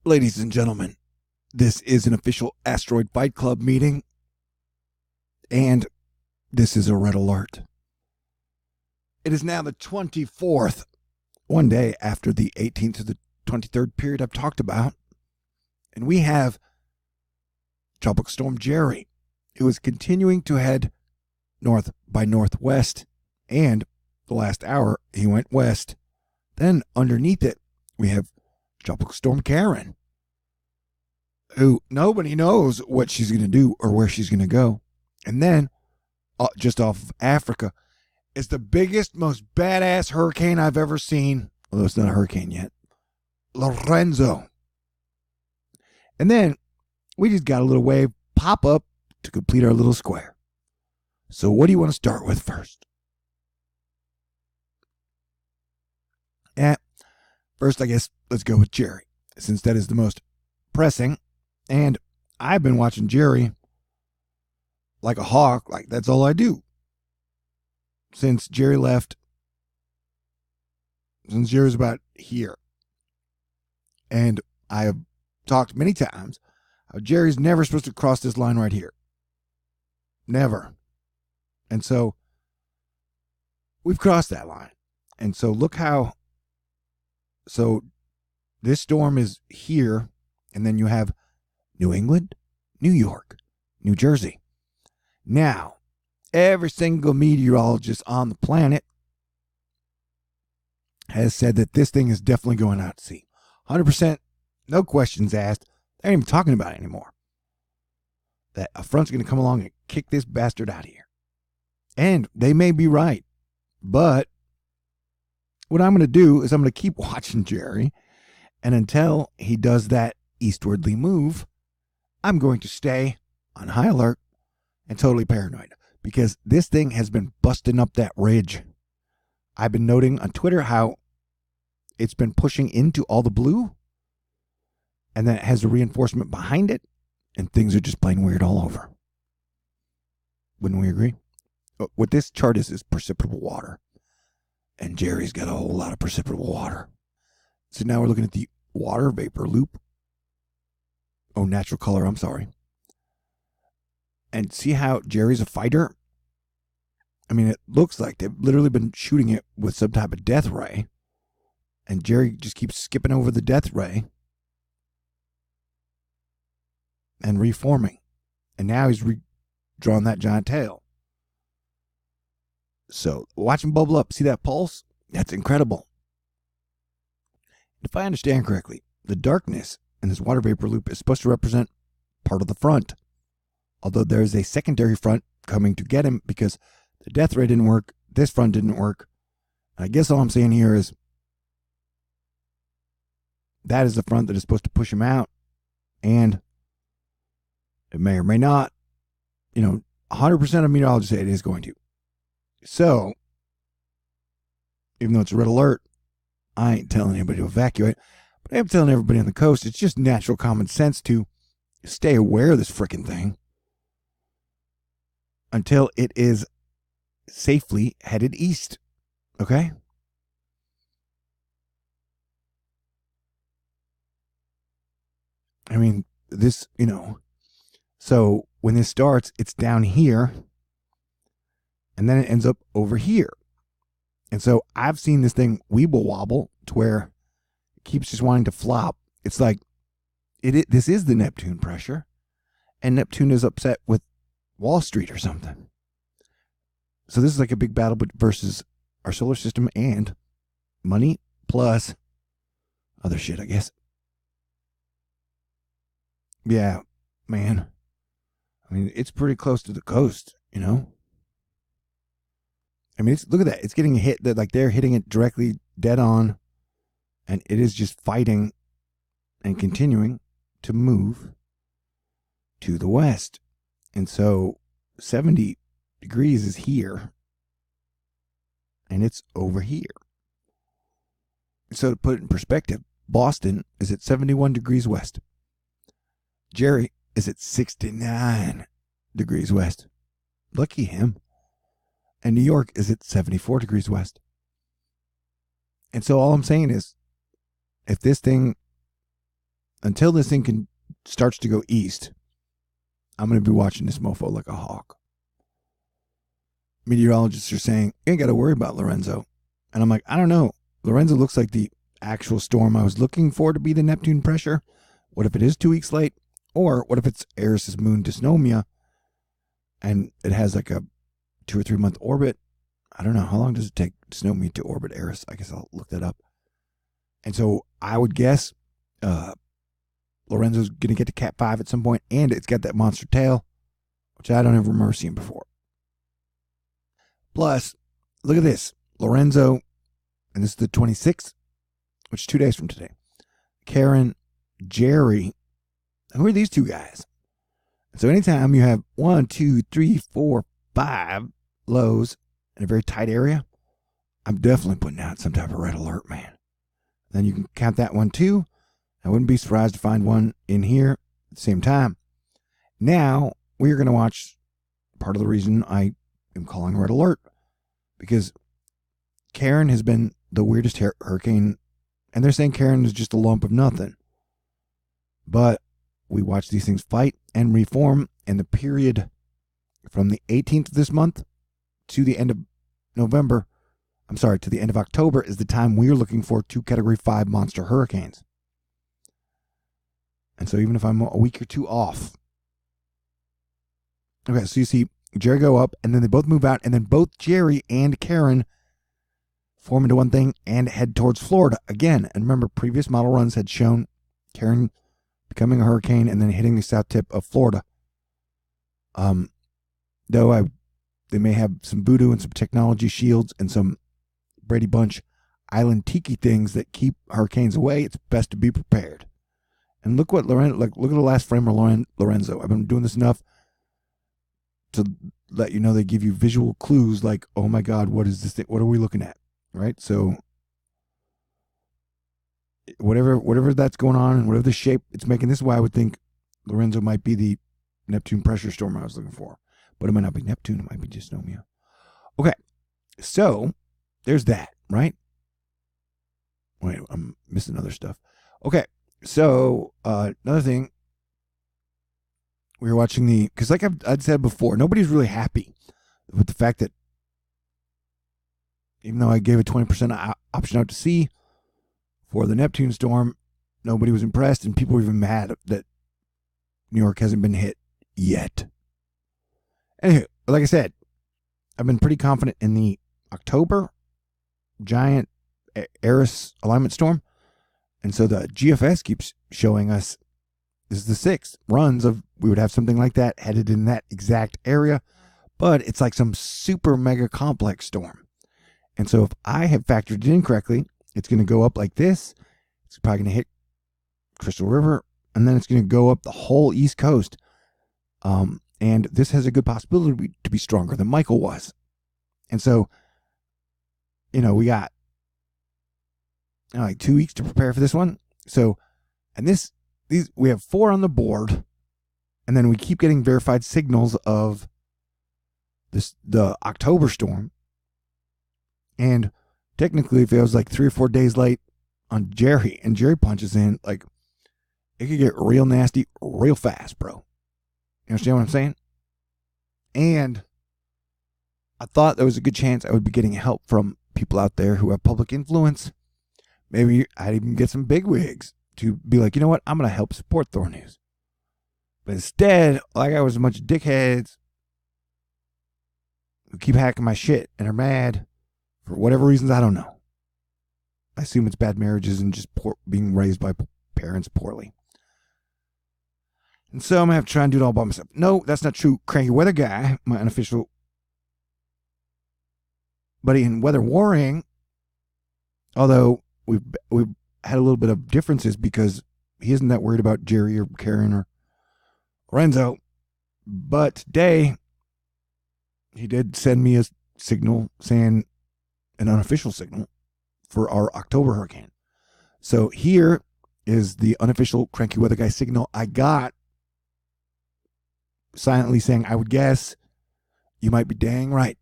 Ladies and gentlemen, this is an official Asteroid Fight Club meeting, and this is a red alert. It is now the 24th, one day after the 18th to the 23rd period I've talked about, and we have Tropical Storm Jerry, who is continuing to head north by northwest, and the last hour he went west. Then underneath it, we have Tropical Storm Karen, who nobody knows what she's going to do or where she's going to go. And then, just off of Africa, is the biggest, most badass hurricane I've ever seen. Although it's not a hurricane yet. Lorenzo. And then, we just got a little wave pop up to complete our little square. So what do you want to start with first? First, I guess, let's go with Jerry, since that is the most pressing. And I've been watching Jerry like a hawk, like that's all I do. Since Jerry left, since Jerry's about here. And I have talked many times how Jerry's never supposed to cross this line right here. Never. And so we've crossed that line. And so look how, so this storm is here, and then you have New England, New York, New Jersey. Now, every single meteorologist on the planet has said that this thing is definitely going out to sea. 100%, no questions asked. They ain't even talking about it anymore. That a front's going to come along and kick this bastard out of here. And they may be right. But what I'm going to do is I'm going to keep watching Jerry. And until he does that eastwardly move, I'm going to stay on high alert and totally paranoid. Because this thing has been busting up that ridge. I've been noting on Twitter how it's been pushing into all the blue. And then it has a reinforcement behind it. And things are just plain weird all over. Wouldn't we agree? What this chart is precipitable water. And Jerry's got a whole lot of precipitable water. So now we're looking at the water vapor loop. Oh, natural color, I'm sorry. And see how Jerry's a fighter? I mean, it looks like they've literally been shooting it with some type of death ray. And Jerry just keeps skipping over the death ray. And reforming. And now he's drawing that giant tail. So, watch him bubble up. See that pulse? That's incredible. If I understand correctly, the darkness in this water vapor loop is supposed to represent part of the front. Although there is a secondary front coming to get him because the death ray didn't work, this front didn't work. And I guess all I'm saying here is that is the front that is supposed to push him out. And it may or may not. 100% of meteorologists say it is going to. So, even though it's a red alert, I ain't telling anybody to evacuate. But I am telling everybody on the coast, it's just natural common sense to stay aware of this frickin' thing until it is safely headed east. Okay? I mean, this, so when this starts, it's down here. And then it ends up over here. And so I've seen this thing weeble wobble to where it keeps just wanting to flop. It's like, this is the Neptune pressure. And Neptune is upset with Wall Street or something. So this is like a big battle versus our solar system and money plus other shit, I guess. Yeah, man. I mean, it's pretty close to the coast, I mean, look at that. It's getting hit that like they're hitting it directly dead on. And it is just fighting and continuing to move to the west. And so 70 degrees is here. And it's over here. So to put it in perspective, Boston is at 71 degrees west. Jerry is at 69 degrees west. Lucky him. And New York is at 74 degrees west. And so all I'm saying is, if this thing until this thing starts to go east, I'm going to be watching this mofo like a hawk. Meteorologists are saying, you ain't got to worry about Lorenzo. And I'm like, I don't know. Lorenzo looks like the actual storm I was looking for to be the Neptune pressure. What if it is 2 weeks late? Or what if it's Eris's moon dysnomia and it has like a 2 or 3 month orbit? I don't know. How long does it take dysnomia to orbit Eris? I guess I'll look that up. And so I would guess Lorenzo's going to get to Cat 5 at some point, and it's got that monster tail, which I don't ever remember seeing before. Plus, look at this. Lorenzo, and this is the 26th, which is 2 days from today. Karen, Jerry. Who are these two guys? So anytime you have 1, 2, 3, 4, 5 lows in a very tight area, I'm definitely putting out some type of red alert, man. Then you can count that one too. I wouldn't be surprised to find one in here at the same time. Now, we're going to watch part of the reason I am calling red alert, because Karen has been the weirdest hurricane, and they're saying Karen is just a lump of nothing. But we watch these things fight and reform, and the period from the 18th of this month to the end of November, to the end of October is the time we're looking for 2 Category 5 monster hurricanes. And so even if I'm a week or two off. Okay, so you see Jerry go up, and then they both move out, and then both Jerry and Karen form into one thing and head towards Florida again. And remember, previous model runs had shown Karen becoming a hurricane and then hitting the south tip of Florida. Though they may have some voodoo and some technology shields and some Brady Bunch island tiki things that keep hurricanes away, it's best to be prepared. And look what look at the last frame of Lorenzo. I've been doing this enough to let you know they give you visual clues like, oh my God, what is this thing? What are we looking at? Right? So whatever that's going on and whatever the shape it's making, this is why I would think Lorenzo might be the Neptune pressure storm I was looking for. But it might not be Neptune, it might be dysnomia. Okay, so there's that, right? Wait, I'm missing other stuff. Okay, so another thing, we were watching because like I'd said before, nobody's really happy with the fact that even though I gave a 20% option out to sea for the Neptune storm, nobody was impressed, and people were even mad that New York hasn't been hit yet. Anyway, like I said, I've been pretty confident in the October giant Eris alignment storm. And so the GFS keeps showing us this is the 6th runs of we would have something like that headed in that exact area. But it's like some super mega complex storm. And so if I have factored it in correctly, it's going to go up like this. It's probably going to hit Crystal River, and then it's going to go up the whole East Coast. And this has a good possibility to be stronger than Michael was. And so, we got like 2 weeks to prepare for this one. So, and these we have 4 on the board, and then we keep getting verified signals of the October storm. And technically, if it was like 3 or 4 days late on Jerry, and Jerry punches in, like, it could get real nasty real fast, bro. You understand what I'm saying? And I thought there was a good chance I would be getting help from people out there who have public influence. Maybe I'd even get some bigwigs to be like, you know what? I'm going to help support THORnews. But instead, all I got was a bunch of dickheads who keep hacking my shit and are mad for whatever reasons, I don't know. I assume it's bad marriages and just being raised by parents poorly. And so I'm going to have to try and do it all by myself. No, that's not true. Crankywxguy, my unofficial buddy in weather warring, although we've had a little bit of differences because he isn't that worried about Jerry or Karen or Lorenzo. But today, he did send me a signal saying, an unofficial signal for our October hurricane. So here is the unofficial Crankywxguy signal I got, silently saying, I would guess you might be dang right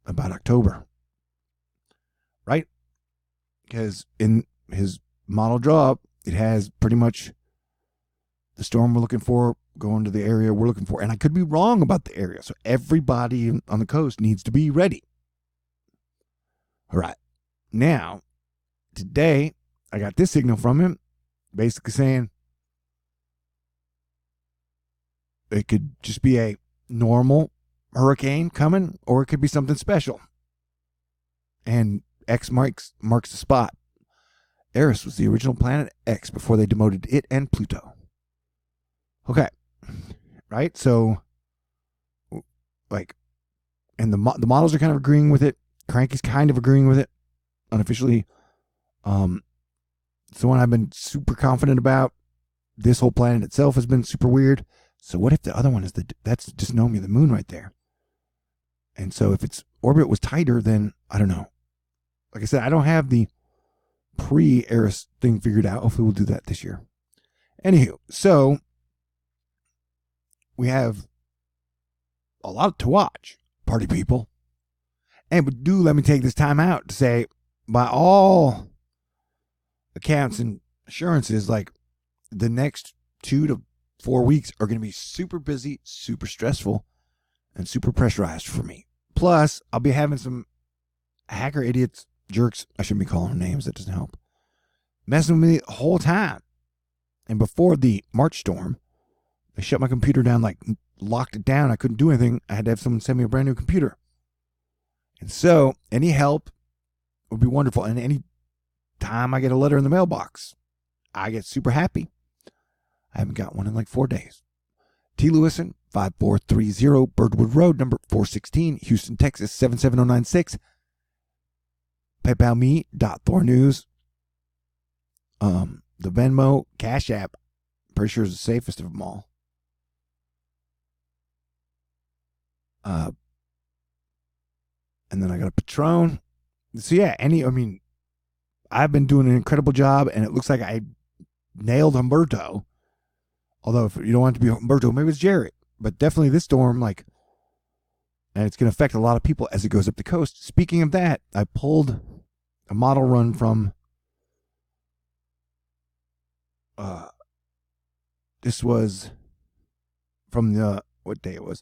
about October. Right? Because in his model draw, it has pretty much the storm we're looking for, going to the area we're looking for. And I could be wrong about the area. So everybody on the coast needs to be ready. All right. Now, today, I got this signal from him, basically saying it could just be a normal hurricane coming, or it could be something special. And X marks the spot. Eris was the original planet X before they demoted it and Pluto. Okay. Right? So, like, and the models are kind of agreeing with it. Cranky's kind of agreeing with it unofficially. It's the one I've been super confident about. This whole planet itself has been super weird. So what if the other one is that's dysnomia, the moon right there? And so if its orbit was tighter, then I don't know. Like I said, I don't have the pre-Eris thing figured out. Hopefully we'll do that this year. Anywho, so we have a lot to watch, party people. And do let me take this time out to say, by all accounts and assurances, like the next 2 to 4 weeks are going to be super busy, super stressful, and super pressurized for me. Plus, I'll be having some hacker idiots, jerks, I shouldn't be calling them names, that doesn't help, messing with me the whole time. And before the March storm, they shut my computer down, like locked it down. I couldn't do anything. I had to have someone send me a brand new computer. And so any help would be wonderful. And any time I get a letter in the mailbox, I get super happy. I haven't got one in like 4 days. T. Lewison, 5430 Birdwood Road, number 416, Houston, Texas, 77096. PayPal me.THORnews. The Venmo, CashApp, pretty sure is the safest of them all. And then I got a Patron. So yeah, I've been doing an incredible job, and it looks like I nailed Humberto. Although if you don't want it to be Humberto, maybe it's Jared. But definitely this storm, and it's going to affect a lot of people as it goes up the coast. Speaking of that, I pulled a model run from, this was from what day it was?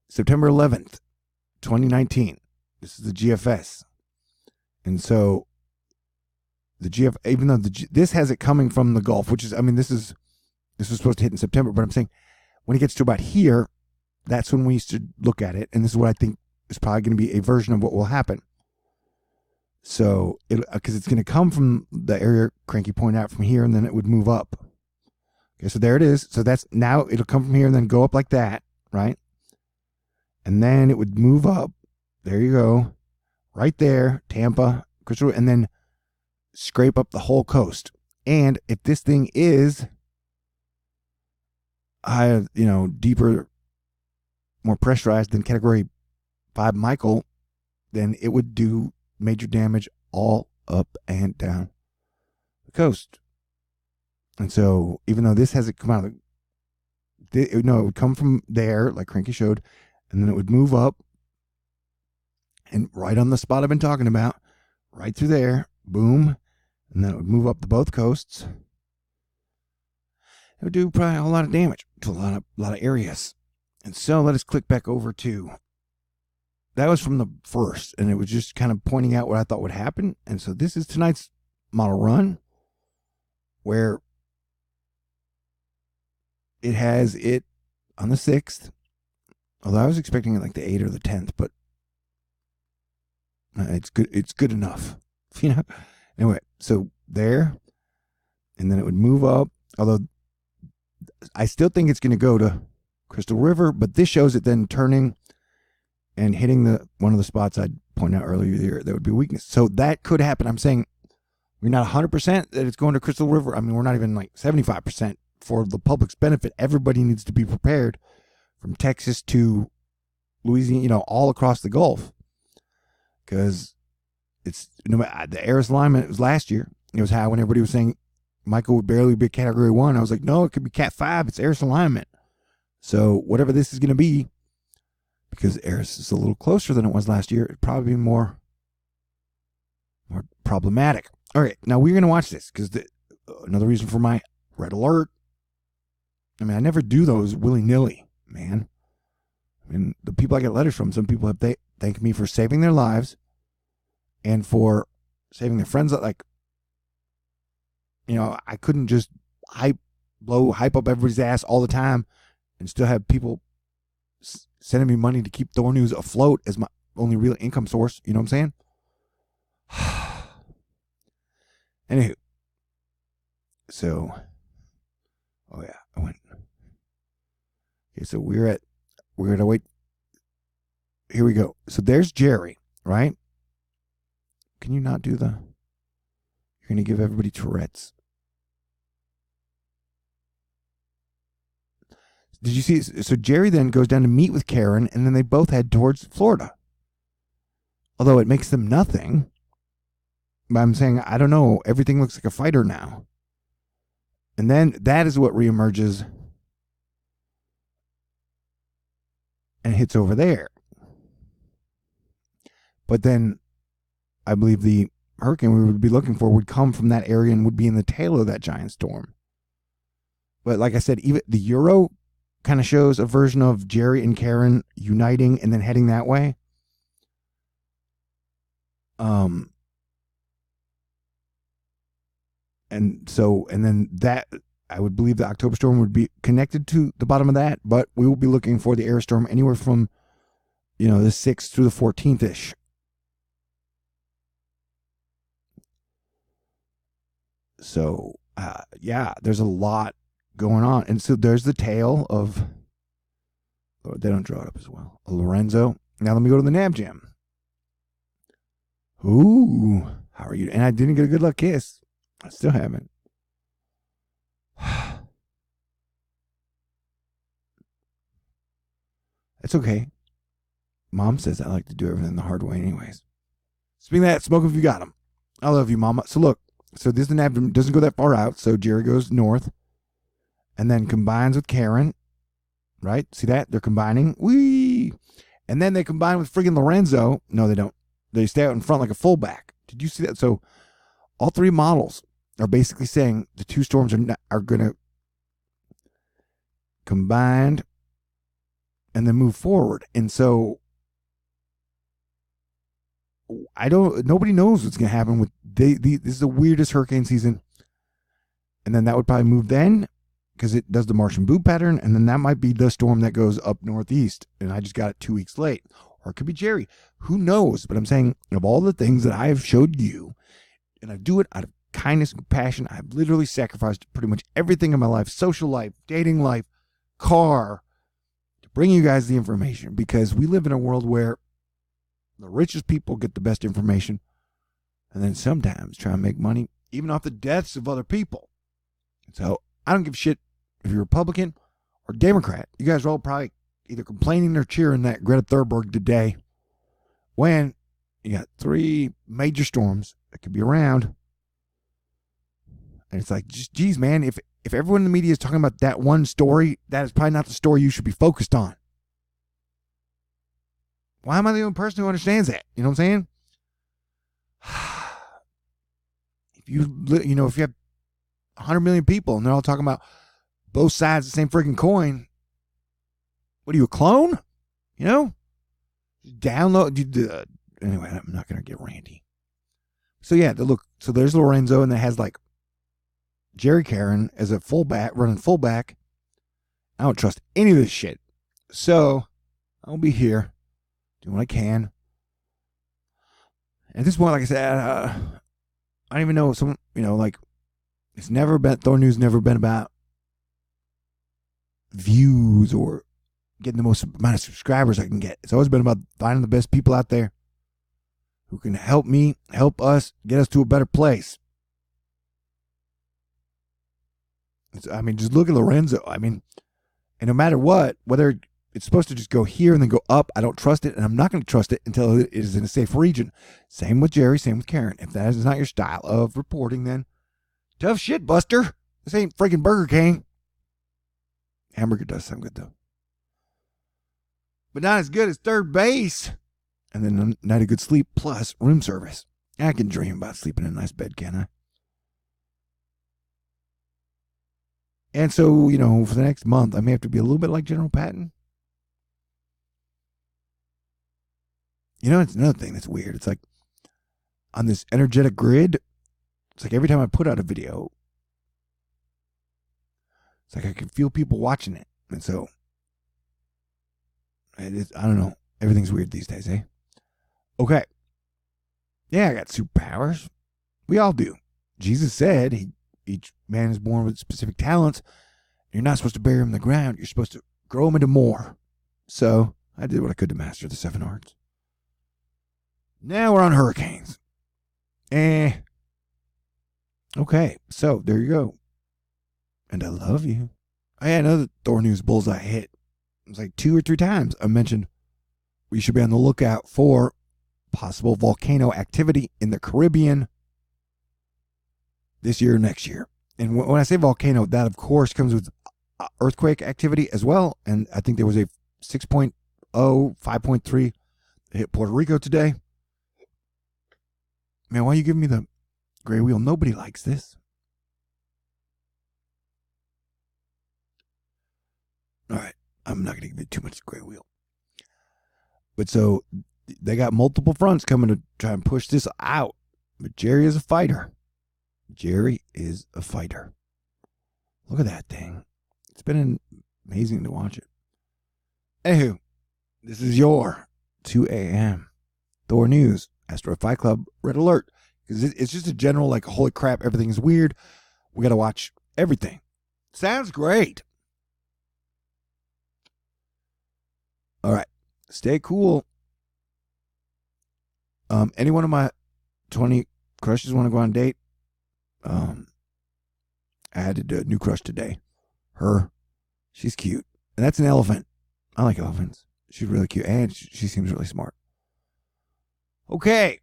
September 11th, 2019. This is the GFS. And so the even though this has it coming from the Gulf, which is, this was supposed to hit in September, but I'm saying when it gets to about here, that's when we used to look at it. And this is what I think is probably going to be a version of what will happen. So, because it's going to come from the area Cranky pointed out from here, and then it would move up. Okay, so there it is. So now it'll come from here and then go up like that, right? And then it would move up. There you go. Right there, Tampa, Crystal, and then scrape up the whole coast. And if this thing is deeper, more pressurized than Category 5 Michael, then it would do major damage all up and down the coast. And so, even though this hasn't come out of it would come from there, like Cranky showed, and then it would move up, and right on the spot I've been talking about, right through there, boom, and then it would move up to both coasts. It would do probably a lot of damage to a lot of areas. And so let us click back over to, that was from the first, and it was just kind of pointing out what I thought would happen. And so this is tonight's model run, where it has it on the 6th, although I was expecting it like the 8th or the 10th, but it's good enough, Anyway, so there, and then it would move up, although I still think it's going to go to Crystal River, but this shows it then turning and hitting one of the spots I'd pointed out earlier there. That would be weakness. So that could happen. I'm saying we're not 100% that it's going to Crystal River. We're not even like 75% for the public's benefit. Everybody needs to be prepared, from Texas to Louisiana, all across the Gulf, because it's the Eris alignment was last year. It was high when everybody was saying Michael would barely be Category 1. I was like, no, it could be Cat 5. It's Eris alignment. So whatever this is going to be, because Eris is a little closer than it was last year, it'd probably be more problematic. All right, now we're going to watch this, because another reason for my red alert, I mean, I never do those willy-nilly, man. I mean, the people I get letters from, some people have thanked me for saving their lives and for saving their friends. Like, I couldn't just hype up everybody's ass all the time and still have people sending me money to keep THORnews afloat as my only real income source. You know what I'm saying? Anywho. So, oh yeah, I went. Okay, so we're at wait. Here we go. So there's Jerry, right? Can you not do the? You're going to give everybody Tourette's. Did you see? So Jerry then goes down to meet with Karen, and then they both head towards Florida. Although it makes them nothing. But I'm saying, I don't know. Everything looks like a fighter now. And then that is what reemerges and hits over there. But then I believe the hurricane we would be looking for would come from that area and would be in the tail of that giant storm. But like I said, even the Euro kind of shows a version of Jerry and Karen uniting and then heading that way. And then that, I would believe the October storm would be connected to the bottom of that, but we will be looking for the air storm anywhere from, the 6th through the 14th-ish. So, yeah, there's a lot going on. And so there's the tail of, they don't draw it up as well, Lorenzo. Now let me go to the Nab Jam. Ooh, how are you? And I didn't get a good luck kiss. I still haven't. It's okay. Mom says I like to do everything the hard way anyways. Speaking of that, smoke if you got them. I love you, Mama. So look, this Nab doesn't go that far out. So Jerry goes north and then combines with Karen. Right? See that? They're combining. Whee! And then they combine with friggin' Lorenzo. No, they don't. They stay out in front like a fullback. Did you see that? So all three models are basically saying the two storms are going to combine and then move forward. And so nobody knows what's going to happen with this is the weirdest hurricane season. And then that would probably move then because it does the Martian boot pattern. And then that might be the storm that goes up northeast. And I just got it 2 weeks late. Or it could be Jerry. Who knows? But I'm saying of all the things that I have showed you, and I do it out of kindness and compassion, I've literally sacrificed pretty much everything in my life, social life, dating life, car, to bring you guys the information, because we live in a world where the richest people get the best information and then sometimes try and make money even off the deaths of other people. So I don't give a shit if you're Republican or Democrat. You guys are all probably either complaining or cheering that Greta Thunberg today when you got 3 major storms that could be around. And it's like, just, geez, man, if everyone in the media is talking about that one story, that is probably not the story you should be focused on. Why am I the only person who understands that? You know what I'm saying? If you have 100 million people and they're all talking about both sides of the same freaking coin, what are you, a clone? Download. Anyway, I'm not going to get ranty. So yeah, so there's Lorenzo, and that has like Jerry Karen as a fullback, running fullback. I don't trust any of this shit. So I'll be here doing what I can. At this point, like I said, I don't even know someone, it's never been, THORnews never been about views or getting the most amount of subscribers I can get. It's always been about finding the best people out there who can help us, get us to a better place. Just look at Lorenzo. And no matter what, whether it's supposed to just go here and then go up, I don't trust it, and I'm not going to trust it until it is in a safe region. Same with Jerry, same with Karen. If that is not your style of reporting, then tough shit, Buster. This ain't freaking Burger King. Hamburger does sound good, though. But not as good as third base. And then not a good sleep plus room service. I can dream about sleeping in a nice bed, can I? And so, you know, for the next month, I may have to be a little bit like General Patton. You know, it's another thing that's weird. It's like on this energetic grid, it's like every time I put out a video, it's like I can feel people watching it. And so, I don't know. Everything's weird these days, eh? Okay. Yeah, I got superpowers. We all do. Jesus said each man is born with specific talents. You're not supposed to bury them in the ground. You're supposed to grow them into more. So I did what I could to master the 7 arts. Now we're on hurricanes. Okay, so there you go. And I love you. I had another THORnews bullseye hit. It was like 2 or 3 times I mentioned we should be on the lookout for possible volcano activity in the Caribbean this year or next year. And when I say volcano, that of course comes with earthquake activity as well. And I think there was a 6.0, 5.3 hit Puerto Rico today. Man, why are you giving me the gray wheel? Nobody likes this. All right, I'm not going to give you too much gray wheel. But so they got multiple fronts coming to try and push this out. But Jerry is a fighter. Jerry is a fighter. Look at that thing. It's been amazing to watch it. Anywho, this is your 2 a.m. THORnews, Asteroid Fight Club, Red Alert. Because it's just a general, like, holy crap, everything is weird. We got to watch everything. Sounds great. All right. Stay cool. Any one of my 20 crushes want to go on a date? I added a new crush today. Her. She's cute. And that's an elephant. I like elephants. She's really cute. And she seems really smart. Okay.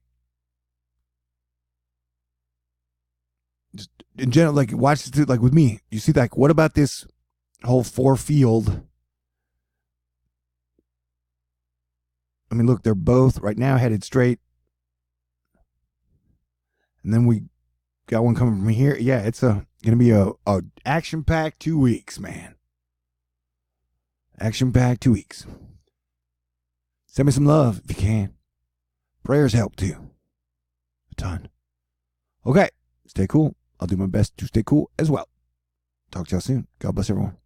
Just in general, like, watch this, like, with me. You see, like, what about this whole 4 field? I mean, look, they're both right now headed straight. And then we got one coming from here. Yeah, it's going to be a action-packed 2 weeks, man. Action-packed 2 weeks. Send me some love if you can. Prayers help too. A ton. Okay, stay cool. I'll do my best to stay cool as well. Talk to y'all soon. God bless everyone.